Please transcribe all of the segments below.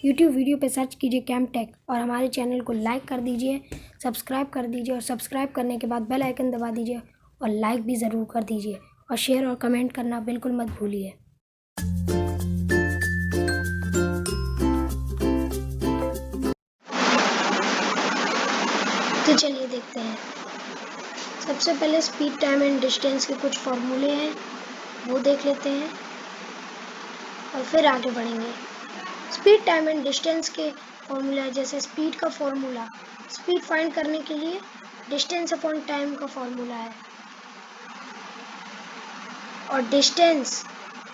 YouTube video पे search कीजिए कैमटेक और हमारे चैनल को लाइक कर दीजिए, सब्सक्राइब कर दीजिए और सब्सक्राइब करने के बाद बेल आइकन दबा दीजिए और लाइक भी ज़रूर कर दीजिए और शेयर और कमेंट करना बिल्कुल मत भूलिए। तो चलिए देखते हैं। सबसे पहले स्पीड, टाइम एंड डिस्टेंस के कुछ फॉर्मूले हैं, वो देख लेते हैं और फिर आगे बढ़ेंगे। स्पीड, टाइम एंड डिस्टेंस के फॉर्मूला, जैसे स्पीड का फॉर्मूला स्पीड फाइंड करने के लिए डिस्टेंस अपॉन टाइम का फॉर्मूला है, और डिस्टेंस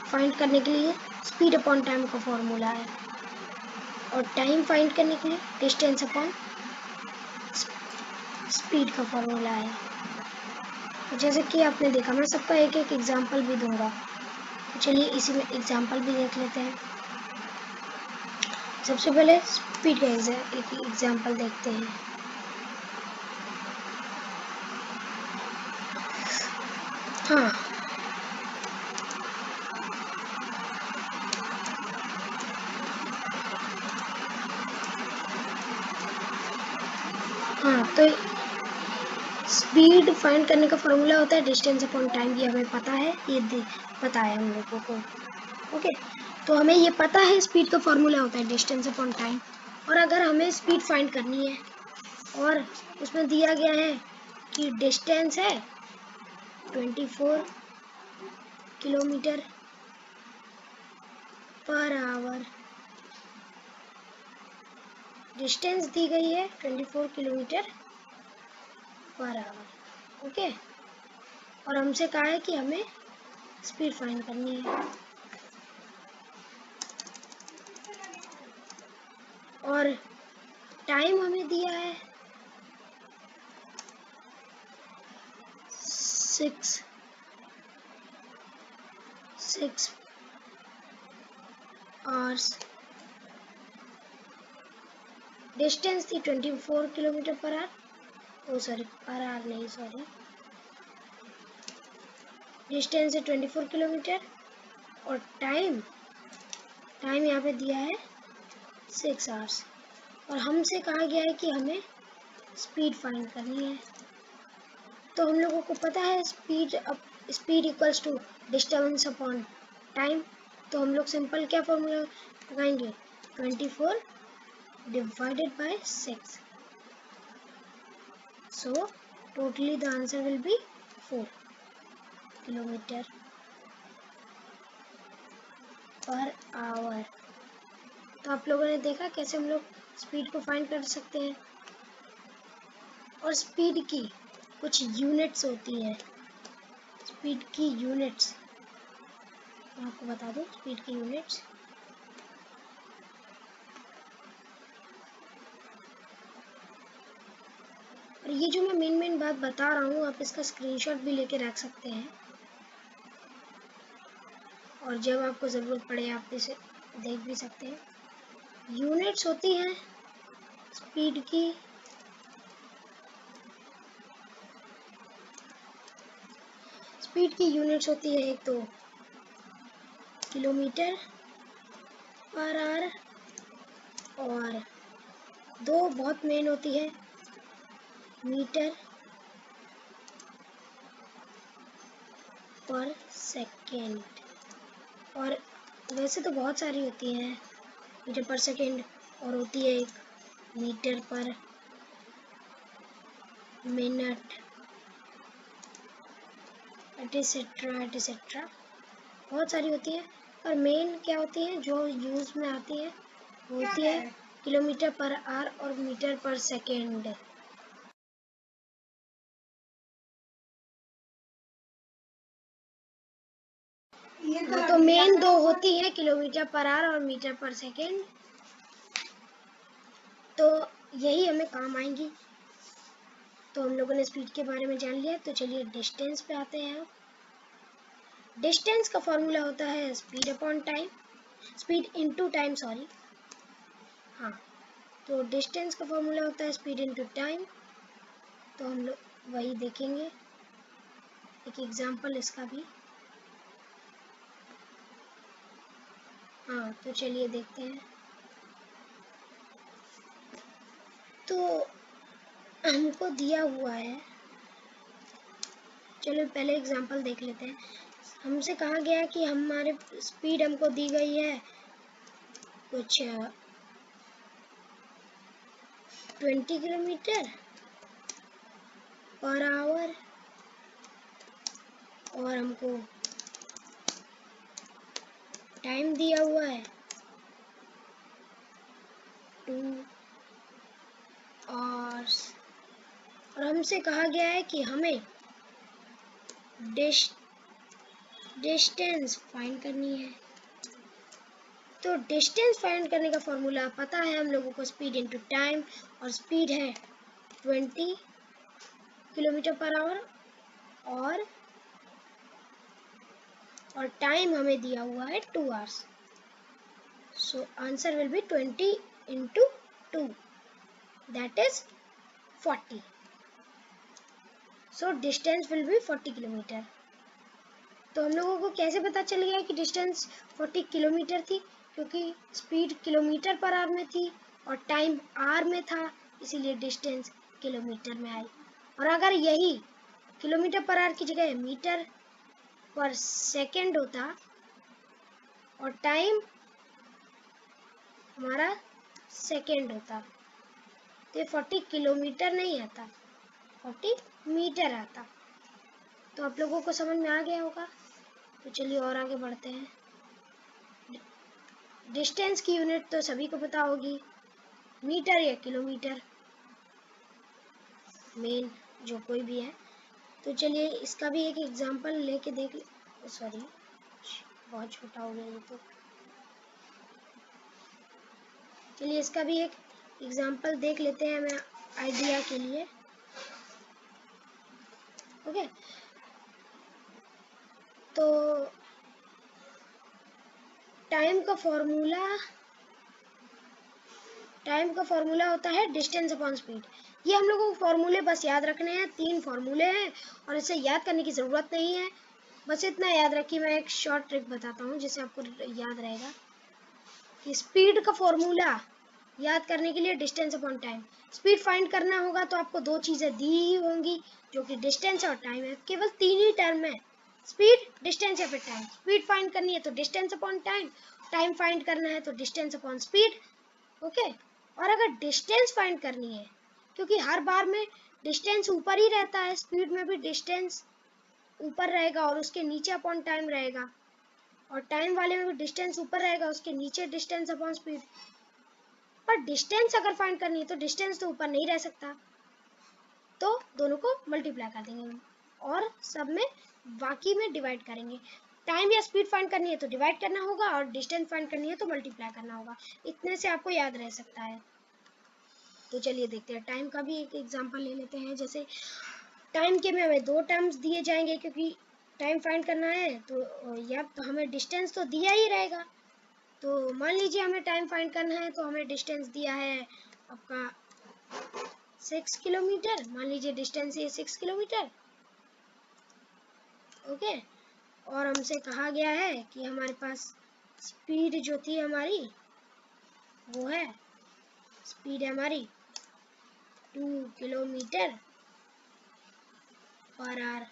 फाइंड करने के लिए स्पीड अपॉन टाइम का फॉर्मूला है, और टाइम फाइंड करने के लिए डिस्टेंस अपॉन स्पीड का फॉर्मूला है। जैसे कि आपने देखा, मैं सबका एक एक एग्जांपल भी दूंगा, तो चलिए इसी में एग्जांपल भी देख लेते हैं। सबसे पहले स्पीड का एक एग्जांपल देखते हैं। हाँ, तो स्पीड फाइंड करने का फॉर्मूला होता है डिस्टेंस अपॉन टाइम। ये हमें पता है, ये पता है हम लोगों को। ओके, तो हमें ये पता है स्पीड का फॉर्मूला होता है डिस्टेंस अपॉन टाइम। और अगर हमें स्पीड फाइंड करनी है और उसमें दिया गया है कि डिस्टेंस है 24 किलोमीटर पर आवर, डिस्टेंस दी गई है 24 किलोमीटर पर आवर। ओके, और हमसे कहा है कि हमें स्पीड फाइंड करनी है, और टाइम हमें दिया है 6 आवर्स, डिस्टेंस थी 24 kilometre per our, per hour नहीं, सॉरी, डिस्टेंस है 24 किलोमीटर, और टाइम यहाँ पे दिया है 6 आवर्स, और हमसे कहा गया है कि हमें स्पीड फाइंड करनी है। तो हम लोगों को पता है speed equals to distance upon time. तो हम लोग सिंपल क्या फॉर्मूला लगाएंगे, 24 divided by 6. So totally the answer will be 4 kilometer per hour. तो आप लोगों ने देखा कैसे हम लोग स्पीड को फाइंड कर सकते हैं। और स्पीड की कुछ यूनिट्स होती हैं, स्पीड की यूनिट्स मैं आपको बता दूं। स्पीड की यूनिट्स और ये जो मैं मेन बात बता रहा हूँ, आप इसका स्क्रीनशॉट भी लेके रख सकते हैं, और जब आपको ज़रूरत पड़े आप इसे देख भी सकते हैं। यूनिट्स होती हैं स्पीड की, यूनिट्स होती है एक तो किलोमीटर पर आवर, और दो बहुत मेन होती है मीटर पर सेकेंड। और वैसे तो बहुत सारी होती हैं मीटर पर सेकेंड, और होती है एक मीटर पर मिनट, एटसेट्रा बहुत सारी होती है। पर मेन क्या होती है जो यूज में आती है, वो होती है किलोमीटर पर आवर और मीटर पर सेकेंड। तो मेन दो होती है किलोमीटर पर आवर और मीटर पर सेकेंड, तो यही हमें काम आएंगी। तो हम लोगों ने स्पीड के बारे में जान लिया, तो चलिए डिस्टेंस पे आते हैं। डिस्टेंस का फॉर्मूला होता है speed upon time, speed into time, sorry. हाँ, तो डिस्टेंस का फॉर्मूला होता है स्पीड इनटू टाइम। तो हम लोग वही देखेंगे, एक एग्जांपल इसका भी। हाँ, तो चलिए देखते हैं। तो हमको दिया हुआ है, चलो पहले एग्जांपल देख लेते हैं। हमसे कहा गया कि हमारे स्पीड हमको दी गई है कुछ 20 किलोमीटर पर आवर और हमको टाइम दिया हुआ है 2 आवर्स और हमसे कहा गया है कि हमें डिस्टेंस फाइंड करनी है। तो डिस्टेंस फाइंड करने का फॉर्मूला पता है हम लोगों को, स्पीड इनटू टाइम, और स्पीड है 20 किलोमीटर पर आवर और टाइम हमें दिया हुआ है 2 hours. So answer will be 20 into 2, that is 40. So distance will be 40 kilometre. तो हम लोगों को कैसे पता चल गया कि डिस्टेंस 40 किलोमीटर थी? क्योंकि स्पीड किलोमीटर पर आवर में थी और टाइम आवर में था, इसीलिए डिस्टेंस किलोमीटर में आई। और अगर यही किलोमीटर पर आवर की जगह मीटर पर सेकंड होता और टाइम हमारा सेकंड होता तो ये 40 किलोमीटर नहीं आता, 40 मीटर आता। तो आप लोगों को समझ में आ गया होगा। तो चलिए और आगे बढ़ते हैं। डिस्टेंस की यूनिट तो सभी को पता होगी, मीटर या किलोमीटर, मेन जो कोई भी है। तो चलिए इसका भी एक एग्जांपल लेके देख ले। सॉरी बहुत छोटा हो गया ये तो। चलिए इसका भी एक एग्जांपल देख लेते हैं हमें आइडिया के लिए। ओके, तो टाइम का फॉर्मूला होता है डिस्टेंस अपॉन स्पीड। ये हम लोगों को फॉर्मूले बस याद रखने हैं, 3 फॉर्मूले हैं और इसे याद करने की ज़रूरत नहीं है। बस इतना याद रखिए, मैं एक शॉर्ट ट्रिक बताता हूँ जिससे आपको याद रहेगा कि स्पीड का फॉर्मूला याद करने के लिए distance upon time. Speed find करना होगा तो आपको 2 चीज़ें दी ही होंगी जो कि डिस्टेंस और टाइम है। केवल 3 ही टर्म है, स्पीड, डिस्टेंस या फिर टाइम। स्पीड फाइंड करनी है तो distance upon time, time find करना है तो डिस्टेंस अपॉन स्पीड। ओके, और अगर डिस्टेंस फाइंड करनी है, क्योंकि हर बार में डिस्टेंस ऊपर ही रहता है, स्पीड में भी डिस्टेंस ऊपर रहेगा और उसके नीचे अपॉन टाइम रहेगा, और टाइम वाले में भी डिस्टेंस ऊपर रहेगा उसके नीचे डिस्टेंस अपॉन स्पीड। पर डिस्टेंस अगर फाइंड करनी है तो डिस्टेंस तो ऊपर नहीं रह सकता, तो दोनों को मल्टीप्लाई कर देंगे और सब में बाकी में डिवाइड करेंगे। टाइम या स्पीड फाइंड करनी है तो डिवाइड करना होगा और डिस्टेंस फाइंड करनी है तो मल्टीप्लाई करना होगा। इतने से आपको याद रह सकता है। तो चलिए देखते हैं, टाइम का भी एक एग्जांपल ले लेते हैं। जैसे टाइम के में हमें 2 टर्म्स दिए जाएंगे, क्योंकि टाइम फाइंड करना है तो या तो हमें डिस्टेंस तो दिया ही रहेगा। तो मान लीजिए हमें टाइम फाइंड करना है तो हमें डिस्टेंस दिया है आपका 6 किलोमीटर। मान लीजिए डिस्टेंस ये 6 किलोमीटर। ओके, और हमसे कहा गया है कि हमारे पास स्पीड जो थी हमारी वो है, स्पीड है हमारी 2 किलोमीटर पर आवर।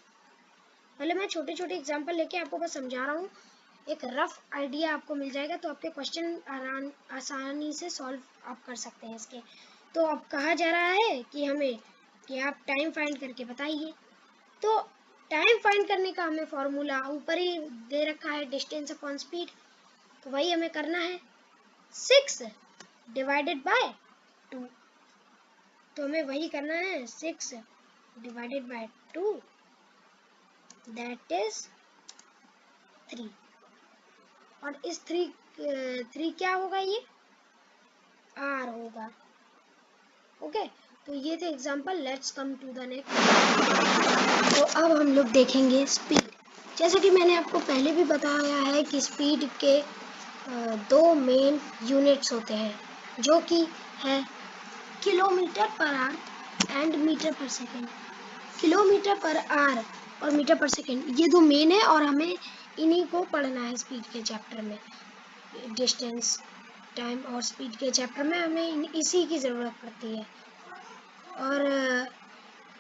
पहले मैं छोटे छोटे एग्जांपल लेके आपको बस समझा रहा हूँ, एक रफ आइडिया आपको मिल जाएगा तो आपके क्वेश्चन आसानी से सॉल्व आप कर सकते हैं इसके। तो अब कहा जा रहा है कि हमें कि आप टाइम फाइंड करके बताइए। तो टाइम फाइंड करने का हमें फॉर्मूला ऊपर ही दे रखा है, डिस्टेंस अपॉन स्पीड। तो वही हमें करना है, 6 डिवाइडेड बाय 2। तो हमें वही करना है, 6 डिवाइडेड बाय 2, दैट इज 3। और इस 3 क्या होगा, ये आर होगा। ओके, तो ये थे example. Let's come to the next. तो अब हम लोग देखेंगे स्पीड। जैसे कि मैंने आपको पहले भी बताया है कि स्पीड के 2 मेन यूनिट्स होते हैं जो कि है kilometre per hour and metre per second. Kilometre per hour और मीटर पर सेकेंड ये 2 मेन है और हमें इन्हीं को पढ़ना है स्पीड के चैप्टर में। डिस्टेंस, टाइम और स्पीड के चैप्टर में हमें इसी की ज़रूरत पड़ती है। और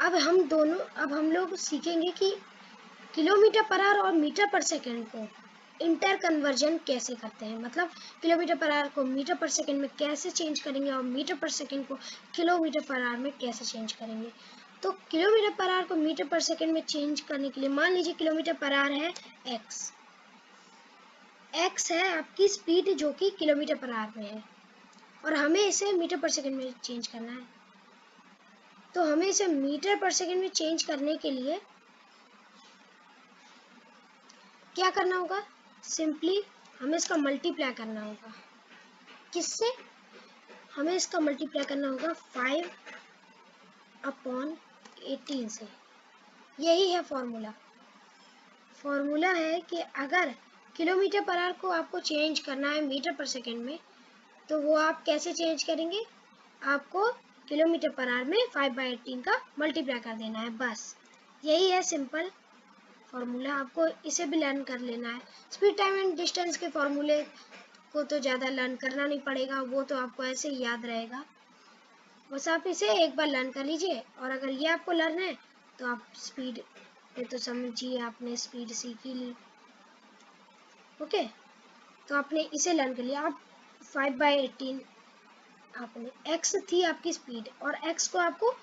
अब हम लोग सीखेंगे कि किलोमीटर पर आवर और मीटर पर सेकंड को इंटर कन्वर्जन कैसे करते हैं। मतलब किलोमीटर पर आवर को मीटर पर सेकंड में कैसे चेंज करेंगे और मीटर पर सेकंड को किलोमीटर पर आवर में कैसे चेंज करेंगे। तो किलोमीटर पर आवर को मीटर पर सेकंड में चेंज करने के लिए मान लीजिए किलोमीटर पर आवर है x है आपकी स्पीड जो कि किलोमीटर पर आवर में है, और हमें इसे मीटर पर सेकंड में चेंज करना है। तो हमें इसे मीटर पर सेकंड में चेंज करने के लिए क्या करना होगा, सिंपली हमें इसका मल्टीप्लाई करना होगा। किससे? हमें इसका मल्टीप्लाई करना होगा 5/18 से। यही है फॉर्मूला। फॉर्मूला है कि अगर किलोमीटर पर आवर को आपको चेंज करना है मीटर पर सेकंड में, तो वो आप कैसे चेंज करेंगे, आपको किलोमीटर पर आवर में 5/18 का मल्टीप्लाई कर देना है, बस यही है सिंपल फॉर्मूला। आपको इसे भी लर्न कर लेना है। स्पीड टाइम एंड डिस्टेंस के फॉर्मूले को तो ज़्यादा लर्न करना नहीं पड़ेगा, वो तो आपको ऐसे ही याद रहेगा। बस आप इसे एक बार लर्न कर लीजिए, और अगर ये आपको लर्न है तो आप स्पीड पे तो समझिए आपने स्पीड सीख ही ली। ओके, तो आपने इसे लर्न कर लिया। आप 5/18 आपने x थी आपकी स्पीड, और x को आपको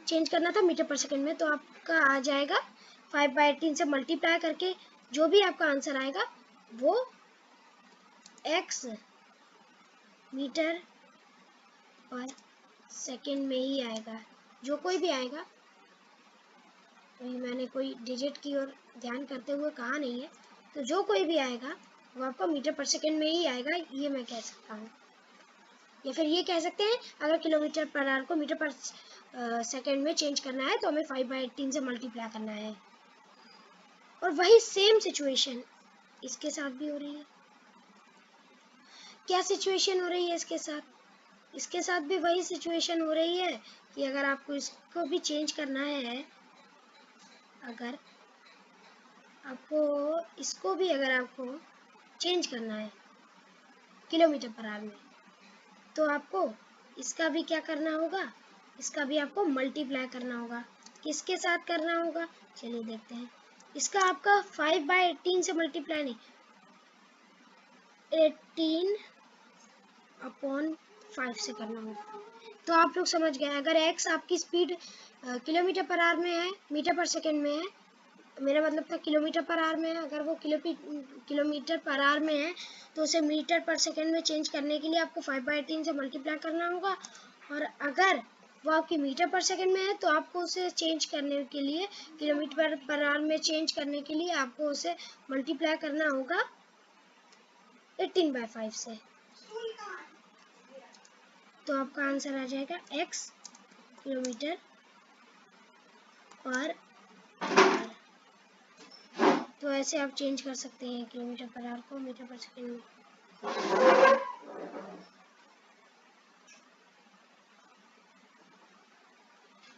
चेंज करना था मीटर पर सेकंड में, तो आपका आ जाएगा 5/18 से मल्टीप्लाई करके जो भी आपका आंसर आएगा वो x मीटर पर सेकंड में ही आएगा। जो कोई भी आएगा, तो मैंने कोई डिजिट की ओर ध्यान करते हुए कहा नहीं है, तो जो कोई भी आएगा वो आपका मीटर पर सेकंड में ही आएगा, ये मैं कह सकता हूँ। या फिर ये कह सकते हैं अगर किलोमीटर पर आवर को मीटर पर सेकंड में चेंज करना है तो हमें 5/18 से मल्टीप्लाई करना है। और वही सेम सिचुएशन इसके साथ भी हो रही है। क्या सिचुएशन हो रही है इसके साथ? इसके साथ भी वही सिचुएशन हो रही है कि अगर आपको इसको भी चेंज करना है, अगर आपको इसको भी अगर आपको चेंज करना है किलोमीटर पर आवर में, तो आपको इसका भी क्या करना होगा, इसका भी आपको मल्टीप्लाई करना होगा। किसके साथ करना होगा, चलिए देखते हैं। इसका आपका 5/18 से मल्टीप्लाई नहीं, 18/5 से करना होगा। तो आप लोग समझ गए, अगर x आपकी स्पीड किलोमीटर पर आवर में है, मीटर पर सेकंड में है, मेरा मतलब था किलोमीटर पर आवर में है, अगर वो किलोमीटर पर आवर में है तो उसे मीटर पर सेकंड में चेंज करने के लिए आपको 5/18 से मल्टीप्लाई करना होगा। और अगर वो आपकी मीटर पर सेकंड में है तो आपको उसे चेंज करने के लिए, किलोमीटर पर आवर में चेंज करने के लिए आपको उसे मल्टीप्लाई करना होगा 18/5 से। तो आपका आंसर आ जाएगा x किलोमीटर पर आवर। तो ऐसे आप चेंज कर सकते हैं किलोमीटर पर आवर को मीटर पर सेकंड में।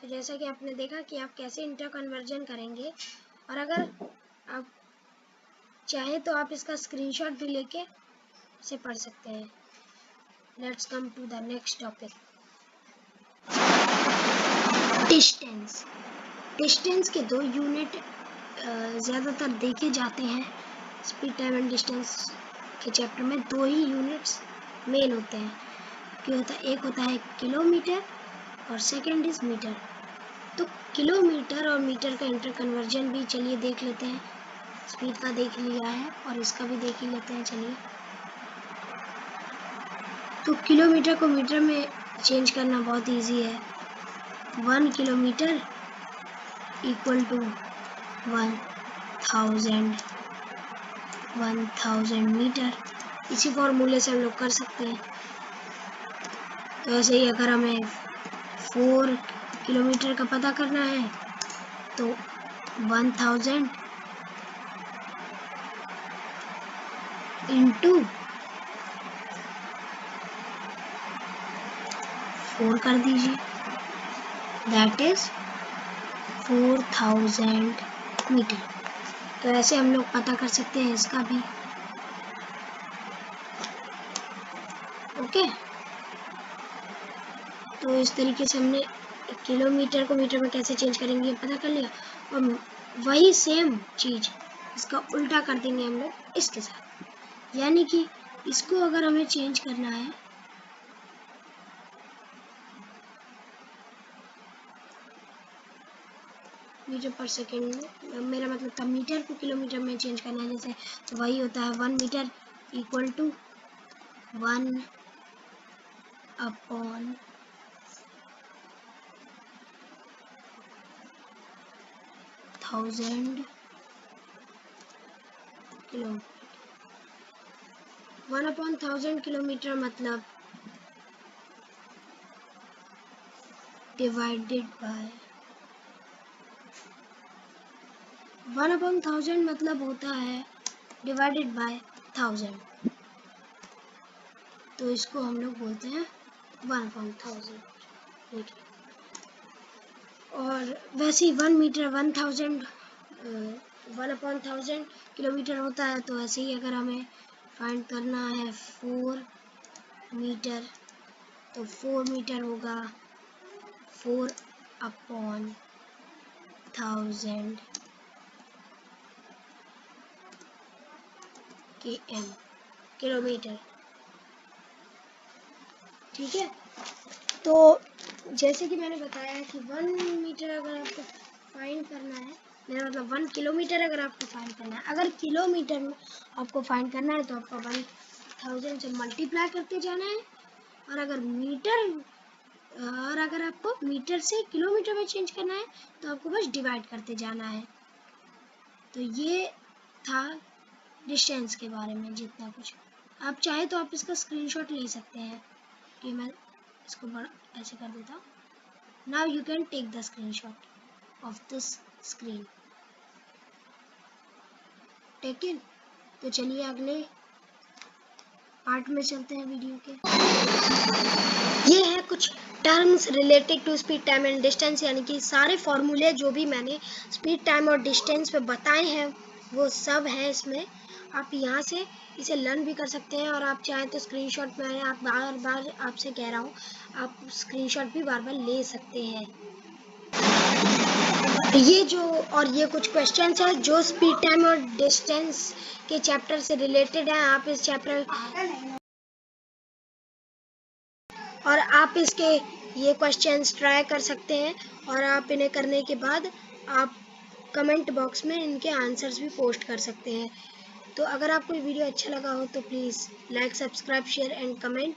तो जैसा कि आपने देखा कि आप कैसे इंटर कन्वर्जन करेंगे, और अगर आप चाहे तो आप इसका स्क्रीनशॉट भी लेके इसे पढ़ सकते हैं। Let's come to the next topic, distance. Distance के दो यूनिट ज़्यादातर देखे जाते हैं स्पीड टाइम एंड डिस्टेंस के चैप्टर में। दो ही यूनिट्स मेन होते हैं, क्या होता है, एक होता है किलोमीटर और सेकंड इज मीटर। तो किलोमीटर और मीटर का इंटर कन्वर्जन भी चलिए देख लेते हैं। स्पीड का देख लिया है और इसका भी देख ही लेते हैं, चलिए। तो किलोमीटर को मीटर में चेंज करना बहुत इजी है। 1 किलोमीटर इक्वल टू 1000 मीटर। इसी फॉर्मूले से हम लोग कर सकते हैं। तो ऐसे ही अगर हमें 4 किलोमीटर का पता करना है तो 1000 इंटू 4 कर दीजिए, दैट इज 4000 मीटर। तो ऐसे हम लोग पता कर सकते हैं इसका भी। ओके, तो इस तरीके से हमने किलोमीटर को मीटर में कैसे चेंज करेंगे ये पता कर लिया, और वही सेम चीज़ इसका उल्टा कर देंगे हम लोग इसके साथ। यानी कि इसको अगर हमें चेंज करना है मीटर पर सेकेंड, मेरा मतलब था मीटर को किलोमीटर में चेंज करना है जैसे, तो वही होता है 1 metre equal to 1 upon 1000 kilometre. 1 upon 1000 kilometre मतलब डिवाइडेड बाय 1 अपॉन 1000 मतलब होता है डिवाइडेड बाय 1000, तो इसको हम लोग बोलते हैं 1 अपॉन 1000 मीटर। और वैसे ही 1 मीटर 1000 1 अपॉन 1000 किलोमीटर होता है, तो ऐसे ही अगर हमें फाइंड करना है 4 मीटर, तो 4 मीटर होगा 4 अपॉन 1000 km किलोमीटर। ठीक है, तो जैसे कि मैंने बताया कि 1 मीटर अगर आपको फाइंड करना है, मेरा मतलब 1 किलोमीटर अगर आपको फाइंड करना है, अगर किलोमीटर में आपको फाइंड करना है तो आपको 1000 से मल्टीप्लाई करते जाना है, और अगर आपको मीटर से किलोमीटर में चेंज करना है तो आपको बस डिवाइड करते जाना है। तो ये था डिस्टेंस के बारे में जितना कुछ। आप चाहे तो आप इसका स्क्रीनशॉट ले सकते हैं, कि मैं इसको बड़ा ऐसे कर देता हूँ। Now you can take the screenshot of this screen. Take it. तो चलिए अगले पार्ट में चलते हैं वीडियो के। ये है कुछ terms related to speed, time and distance, यानी कि सारे फॉर्मूले जो भी मैंने स्पीड, टाइम और डिस्टेंस पे बताए हैं वो सब है इसमें। आप यहाँ से इसे लर्न भी कर सकते हैं, और आप चाहें तो स्क्रीनशॉट में आप बार बार आपसे कह रहा हूँ, आप स्क्रीनशॉट भी बार बार ले सकते हैं। ये कुछ क्वेश्चंस हैं जो स्पीड, टाइम और डिस्टेंस के चैप्टर से रिलेटेड हैं। आप इस चैप्टर और आप इसके ये क्वेश्चंस ट्राई कर सकते हैं, और आप इन्हें करने के बाद आप कमेंट बॉक्स में इनके आंसर्स भी पोस्ट कर सकते हैं। तो अगर आपको ये वीडियो अच्छा लगा हो तो please like, subscribe, share and comment.